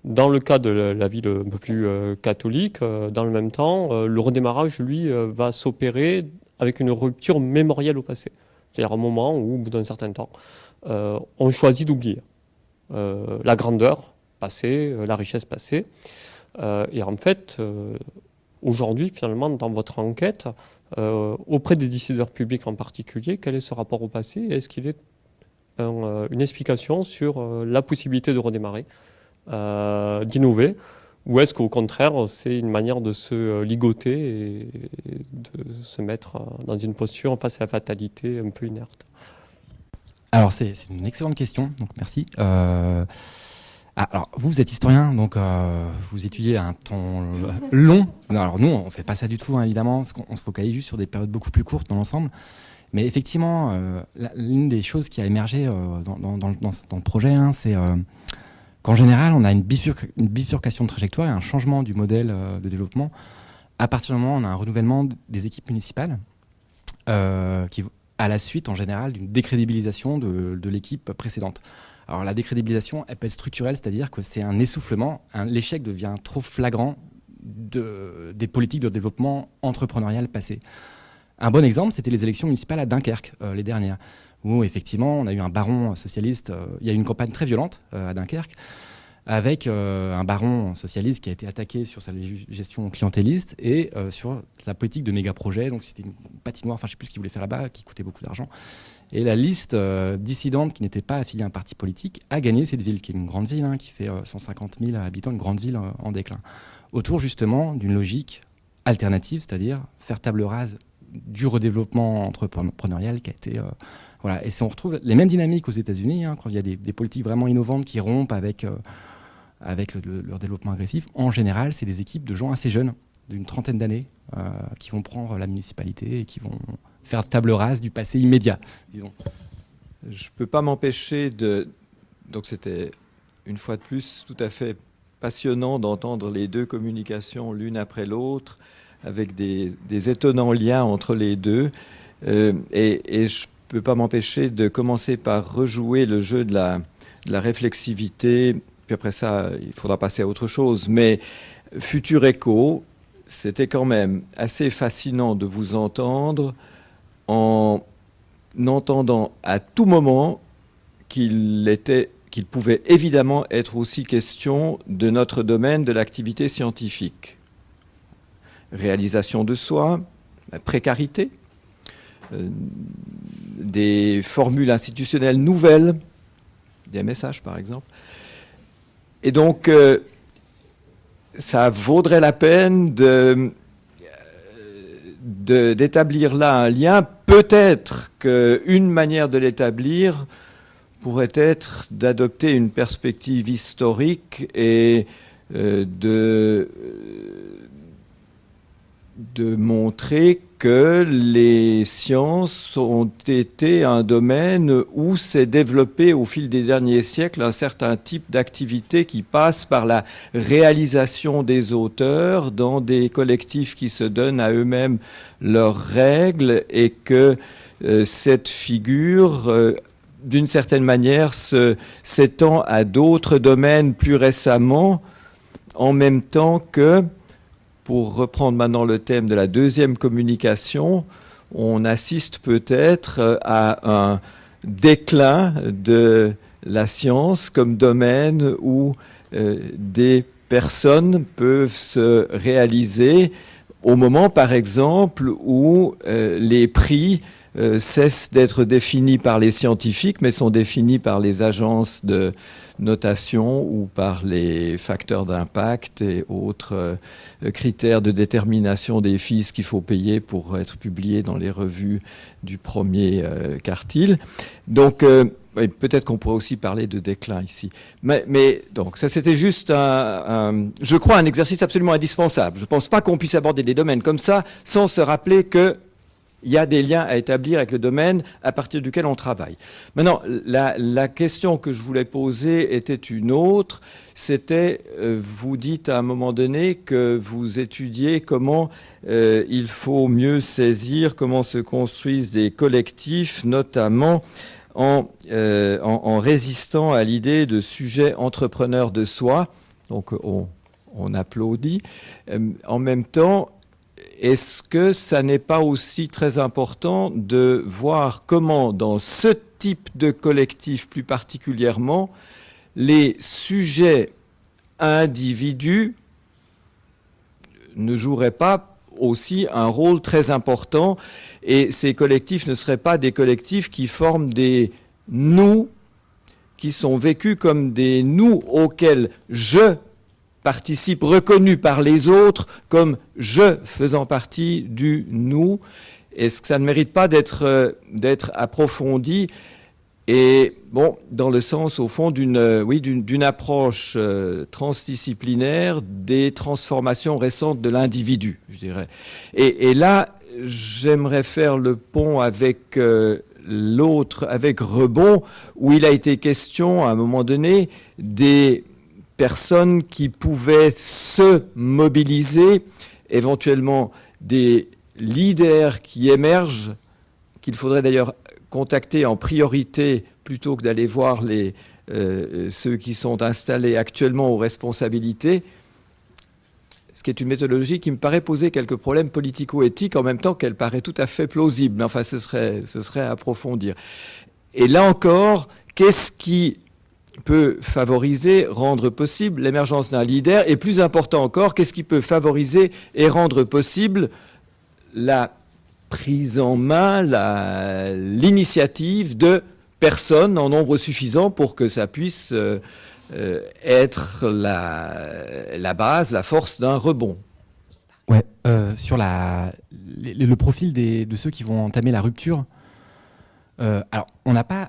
Dans le cas de la ville un peu plus catholique, dans le même temps, le redémarrage, lui, va s'opérer avec une rupture mémorielle au passé. C'est-à-dire un moment où, au bout d'un certain temps, on choisit d'oublier la grandeur passée, la richesse passée. Et en fait, aujourd'hui, finalement, dans votre enquête, auprès des décideurs publics en particulier, quel est ce rapport au passé? Est-ce qu'il est une explication sur la possibilité de redémarrer, d'innover, ou est-ce qu'au contraire, c'est une manière de se ligoter et de se mettre dans une posture face à la fatalité un peu inerte? Alors, c'est une excellente question, donc merci. Alors, vous êtes historien, donc vous étudiez un temps long. Alors, nous, on ne fait pas ça du tout, hein, évidemment, parce qu'on se focalise juste sur des périodes beaucoup plus courtes dans l'ensemble. Mais effectivement, l'une des choses qui a émergé dans le projet, hein, c'est qu'en général, on a une bifurcation de trajectoire et un changement du modèle de développement à partir du moment où on a un renouvellement des équipes municipales qui, à la suite, en général, d'une décrédibilisation de l'équipe précédente. Alors la décrédibilisation, elle peut être structurelle, c'est-à-dire que c'est un essoufflement, l'échec devient trop flagrant des politiques de développement entrepreneurial passées. Un bon exemple, c'était les élections municipales à Dunkerque, les dernières, où effectivement on a eu un baron socialiste, il y a eu une campagne très violente à Dunkerque, avec un baron socialiste qui a été attaqué sur sa gestion clientéliste et sur la politique de méga-projets. Donc c'était une patinoire, enfin je ne sais plus ce qu'il voulait faire là-bas, qui coûtait beaucoup d'argent. Et la liste dissidente qui n'était pas affiliée à un parti politique a gagné cette ville, qui est une grande ville, hein, qui fait 150 000 habitants, une grande ville en déclin. Autour justement d'une logique alternative, c'est-à-dire faire table rase du redéveloppement entrepreneurial qui a été... voilà. Et si on retrouve les mêmes dynamiques aux États-Unis, hein, quand il y a des politiques vraiment innovantes qui rompent avec leur développement agressif, en général, c'est des équipes de gens assez jeunes, d'une trentaine d'années, qui vont prendre la municipalité et qui vont faire table rase du passé immédiat, disons. Je ne peux pas m'empêcher de... Donc c'était, une fois de plus, tout à fait passionnant d'entendre les deux communications l'une après l'autre, avec des étonnants liens entre les deux. Et je ne peux pas m'empêcher de commencer par rejouer le jeu de la réflexivité. Puis après ça, il faudra passer à autre chose. Mais Futur Écho, c'était quand même assez fascinant de vous entendre en entendant à tout moment qu'il pouvait évidemment être aussi question de notre domaine de l'activité scientifique. Réalisation de soi, précarité, des formules institutionnelles nouvelles, des messages par exemple. Et donc, ça vaudrait la peine d'établir là un lien. Peut-être qu'une manière de l'établir pourrait être d'adopter une perspective historique et de montrer que les sciences ont été un domaine où s'est développé au fil des derniers siècles un certain type d'activité qui passe par la réalisation des auteurs dans des collectifs qui se donnent à eux-mêmes leurs règles et que cette figure, d'une certaine manière, s'étend à d'autres domaines plus récemment, en même temps que, pour reprendre maintenant le thème de la deuxième communication, on assiste peut-être à un déclin de la science comme domaine où des personnes peuvent se réaliser au moment, par exemple, où les prix cessent d'être définis par les scientifiques, mais sont définis par les agences de notation ou par les facteurs d'impact et autres critères de détermination des fees qu'il faut payer pour être publié dans les revues du premier quartile. Donc, peut-être qu'on pourrait aussi parler de déclin ici. Mais donc, ça c'était juste je crois, un exercice absolument indispensable. Je ne pense pas qu'on puisse aborder des domaines comme ça sans se rappeler que il y a des liens à établir avec le domaine à partir duquel on travaille. Maintenant, la question que je voulais poser était une autre. C'était, vous dites à un moment donné que vous étudiez comment il faut mieux saisir, comment se construisent des collectifs, notamment en résistant à l'idée de sujet entrepreneur de soi. Donc on applaudit. En même temps, est-ce que ça n'est pas aussi très important de voir comment, dans ce type de collectif plus particulièrement, les sujets individus ne joueraient pas aussi un rôle très important, et ces collectifs ne seraient pas des collectifs qui forment des nous, qui sont vécus comme des nous auxquels je participe, reconnu par les autres comme je faisant partie du nous. Est-ce que ça ne mérite pas d'être approfondi, et bon, dans le sens au fond d'une approche transdisciplinaire des transformations récentes de l'individu, je dirais. Et là, j'aimerais faire le pont avec l'autre, avec Rebond, où il a été question à un moment donné des personnes qui pouvaient se mobiliser, éventuellement des leaders qui émergent, qu'il faudrait d'ailleurs contacter en priorité plutôt que d'aller voir ceux qui sont installés actuellement aux responsabilités, ce qui est une méthodologie qui me paraît poser quelques problèmes politico-éthiques, en même temps qu'elle paraît tout à fait plausible. Mais enfin, ce serait à approfondir. Et là encore, qu'est-ce qui peut favoriser, rendre possible l'émergence d'un leader, et plus important encore, qu'est-ce qui peut favoriser et rendre possible la prise en main, l'initiative de personnes en nombre suffisant pour que ça puisse être la base, la force d'un rebond. Ouais, sur le profil de ceux qui vont entamer la rupture, alors on n'a pas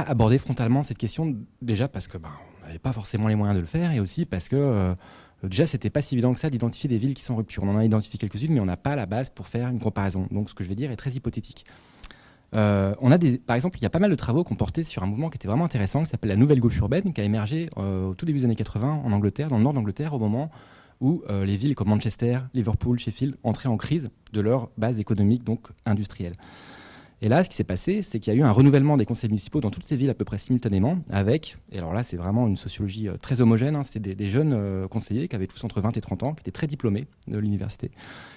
abordé frontalement cette question, déjà parce que on n'avait pas forcément les moyens de le faire, et aussi parce que déjà c'était pas si évident que ça d'identifier des villes qui sont en rupture. On en a identifié quelques-unes, mais on n'a pas la base pour faire une comparaison. Donc ce que je vais dire est très hypothétique. Par exemple, il y a pas mal de travaux qui ont porté sur un mouvement qui était vraiment intéressant, qui s'appelle la Nouvelle Gauche Urbaine, qui a émergé au tout début des années 80 en Angleterre, dans le nord de l'Angleterre, au moment où les villes comme Manchester, Liverpool, Sheffield entraient en crise de leur base économique, donc industrielle. Et là, ce qui s'est passé, c'est qu'il y a eu un renouvellement des conseils municipaux dans toutes ces villes à peu près simultanément, avec, et alors là, c'est vraiment une sociologie très homogène, hein, c'était des jeunes conseillers qui avaient tous entre 20 et 30 ans, qui étaient très diplômés de l'université,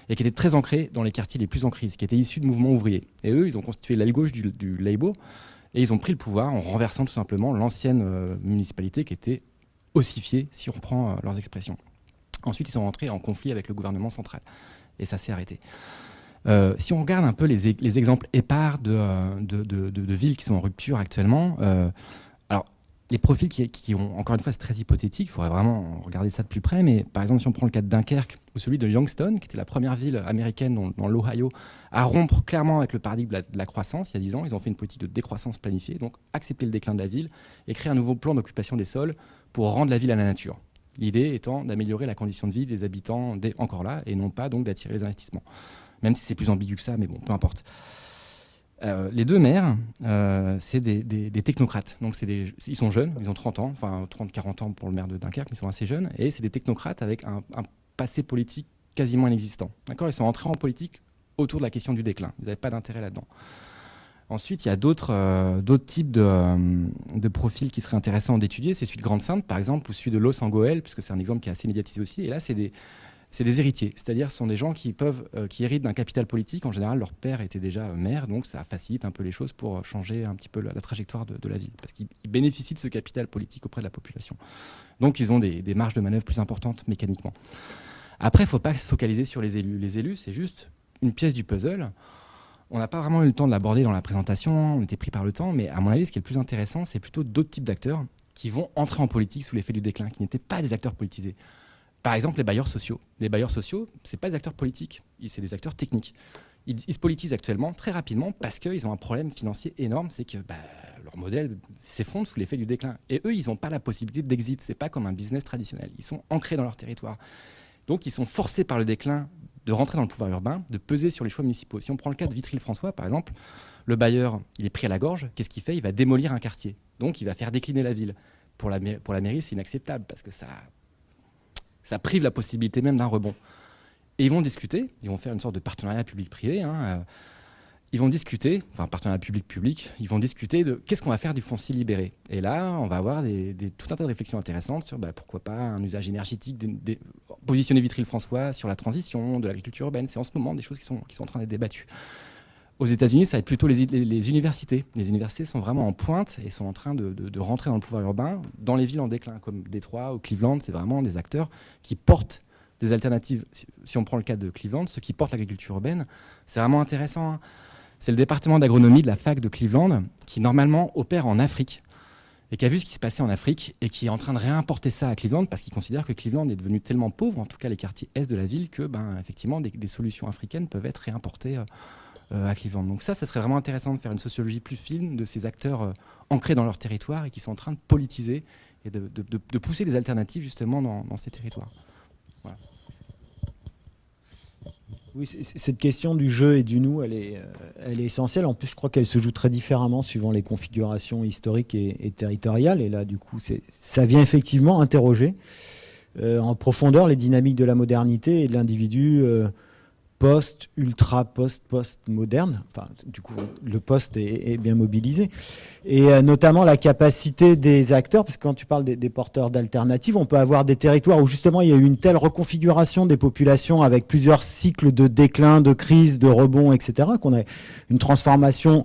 et qui étaient très ancrés dans les quartiers les plus en crise, qui étaient issus de mouvements ouvriers. Et eux, ils ont constitué l'aile gauche du Labour, et ils ont pris le pouvoir en renversant tout simplement l'ancienne municipalité qui était ossifiée, si on reprend leurs expressions. Ensuite, ils sont rentrés en conflit avec le gouvernement central, et ça s'est arrêté. Si on regarde un peu les exemples épars de villes qui sont en rupture actuellement, alors les profils qui ont, encore une fois, c'est très hypothétique, il faudrait vraiment regarder ça de plus près, mais par exemple, si on prend le cas de Dunkerque ou celui de Youngstown, qui était la première ville américaine dans l'Ohio à rompre clairement avec le paradigme de la croissance il y a 10 ans, ils ont fait une politique de décroissance planifiée, donc accepter le déclin de la ville et créer un nouveau plan d'occupation des sols pour rendre la ville à la nature. L'idée étant d'améliorer la condition de vie des habitants encore là, et non pas donc d'attirer les investissements. Même si c'est plus ambigu que ça, mais bon, peu importe. Les deux maires, c'est des technocrates. Donc ils sont jeunes, ils ont 30 ans, enfin 30-40 ans pour le maire de Dunkerque, mais ils sont assez jeunes, et c'est des technocrates avec un passé politique quasiment inexistant. D'accord ? Ils sont entrés en politique autour de la question du déclin. Ils n'avaient pas d'intérêt là-dedans. Ensuite, il y a d'autres types de profils qui seraient intéressants d'étudier. C'est celui de Grande-Sainte, par exemple, ou celui de Los Angoel, puisque c'est un exemple qui est assez médiatisé aussi. Et là, c'est des héritiers, c'est-à-dire ce sont des gens qui héritent d'un capital politique. En général, leur père était déjà maire, donc ça facilite un peu les choses pour changer un petit peu la trajectoire de la ville, parce qu'ils bénéficient de ce capital politique auprès de la population. Donc ils ont des marges de manœuvre plus importantes mécaniquement. Après, il ne faut pas se focaliser sur les élus. Les élus, c'est juste une pièce du puzzle. On n'a pas vraiment eu le temps de l'aborder dans la présentation, on était pris par le temps, mais à mon avis, ce qui est le plus intéressant, c'est plutôt d'autres types d'acteurs qui vont entrer en politique sous l'effet du déclin, qui n'étaient pas des acteurs politisés. Par exemple, les bailleurs sociaux. Les bailleurs sociaux, ce n'est pas des acteurs politiques, c'est des acteurs techniques. Ils se politisent actuellement très rapidement parce qu'ils ont un problème financier énorme, c'est que leur modèle s'effondre sous l'effet du déclin. Et eux, ils n'ont pas la possibilité d'exit, ce n'est pas comme un business traditionnel. Ils sont ancrés dans leur territoire. Donc, ils sont forcés par le déclin de rentrer dans le pouvoir urbain, de peser sur les choix municipaux. Si on prend le cas de Vitry-le-François, par exemple, le bailleur, il est pris à la gorge, qu'est-ce qu'il fait? Il va démolir un quartier. Donc, il va faire décliner la ville. Pour la mairie, c'est inacceptable, parce que ça prive la possibilité même d'un rebond. Et ils vont discuter, ils vont faire une sorte de partenariat public-privé, ils vont discuter, enfin partenariat public-public, ils vont discuter de qu'est-ce qu'on va faire du foncier libéré. Et là, on va avoir tout un tas de réflexions intéressantes sur pourquoi pas un usage énergétique, positionner Vitry-le-François sur la transition de l'agriculture urbaine. C'est en ce moment des choses qui sont en train d'être débattues. Aux États-Unis, ça va être plutôt les universités. Les universités sont vraiment en pointe et sont en train de rentrer dans le pouvoir urbain, dans les villes en déclin, comme Détroit ou Cleveland. C'est vraiment des acteurs qui portent des alternatives. Si on prend le cas de Cleveland, ceux qui portent l'agriculture urbaine, c'est vraiment intéressant. C'est le département d'agronomie de la fac de Cleveland qui, normalement, opère en Afrique et qui a vu ce qui se passait en Afrique et qui est en train de réimporter ça à Cleveland parce qu'il considère que Cleveland est devenu tellement pauvre, en tout cas les quartiers est de la ville, que, effectivement, des solutions africaines peuvent être réimportées à Cleveland. Donc ça serait vraiment intéressant de faire une sociologie plus fine de ces acteurs ancrés dans leur territoire et qui sont en train de politiser et de pousser des alternatives justement dans ces territoires. Voilà. Oui, cette question du jeu et du nous, elle est essentielle. En plus, je crois qu'elle se joue très différemment suivant les configurations historiques et territoriales. Et là, du coup, ça vient effectivement interroger en profondeur les dynamiques de la modernité et de l'individu post-moderne. Enfin, du coup, le post est bien mobilisé. Et notamment la capacité des acteurs, parce que quand tu parles des porteurs d'alternatives, on peut avoir des territoires où justement il y a eu une telle reconfiguration des populations avec plusieurs cycles de déclin, de crise, de rebond, etc., qu'on a une transformation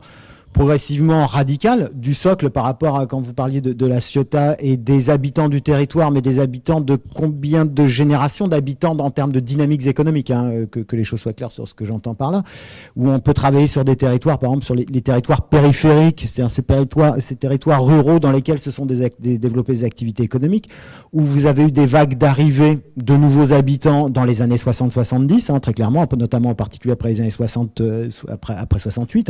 progressivement radicale du socle par rapport à quand vous parliez de la Ciotat et des habitants du territoire, mais des habitants de combien de générations d'habitants en termes de dynamiques économiques, que les choses soient claires sur ce que j'entends par là, où on peut travailler sur des territoires, par exemple sur les territoires périphériques, c'est-à-dire ces territoires ruraux dans lesquels se sont développées des activités économiques, où vous avez eu des vagues d'arrivée de nouveaux habitants dans les années 60-70, très clairement, notamment en particulier après les années 60, après 68,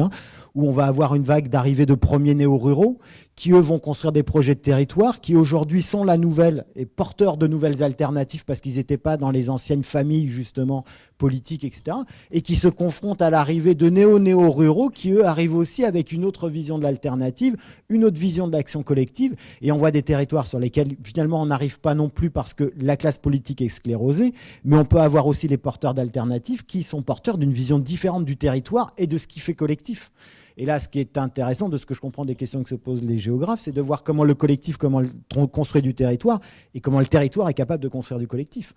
où on va avoir une vague d'arrivée de premiers néo-ruraux qui, eux, vont construire des projets de territoire qui, aujourd'hui, sont la nouvelle et porteurs de nouvelles alternatives parce qu'ils n'étaient pas dans les anciennes familles, justement, politiques, etc. Et qui se confrontent à l'arrivée de néo-ruraux qui, eux, arrivent aussi avec une autre vision de l'alternative, une autre vision de l'action collective. Et on voit des territoires sur lesquels, finalement, on n'arrive pas non plus parce que la classe politique est sclérosée, mais on peut avoir aussi les porteurs d'alternatives qui sont porteurs d'une vision différente du territoire et de ce qui fait collectif. Et là, ce qui est intéressant de ce que je comprends des questions que se posent les géographes, c'est de voir comment le collectif, comment construit du territoire et comment le territoire est capable de construire du collectif.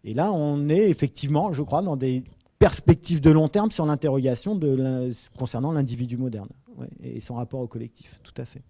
Et là, on est effectivement, je crois, dans des perspectives de long terme sur l'interrogation concernant l'individu moderne et son rapport au collectif. Tout à fait.